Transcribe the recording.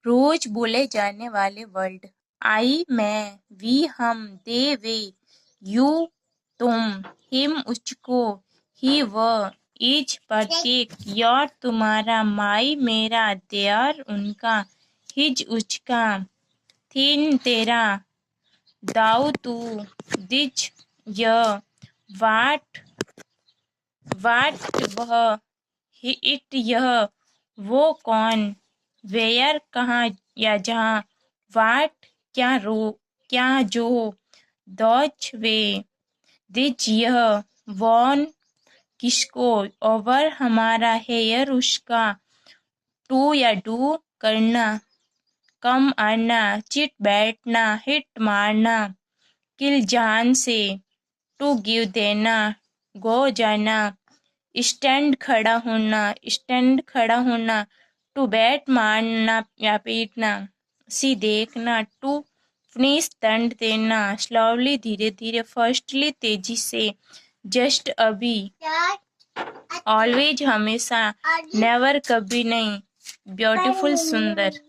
रोज बोले जाने वाले वर्ड। आई मैं, वी हम, दे वे, यू तुम, हिम उसको, ही वह, इज प्रत्येक, योर तुम्हारा, माई मेरा, देयर उनका, हिज उसका, थिन तेरा, दाऊ तू, दिच यह, वाट वह, इट यह, वो कौन, वेयर कहाँ या जहाँ, वाट क्या जो, दौच वे, दिच यह, वॉन किसको, ओवर हमारा, हेयर उसका, टू या डू करना, कम आना, चिट बैठना, हिट मारना, किल जान से, टू गिव देना, गो जाना, स्टैंड खड़ा होना, टू बैट मारना या पीटना, सी देखना, टू फिनिश दंड देना, स्लोली धीरे धीरे, फर्स्टली तेजी से, जस्ट अभी, ऑलवेज हमेशा, नेवर कभी नहीं, ब्यूटीफुल सुंदर।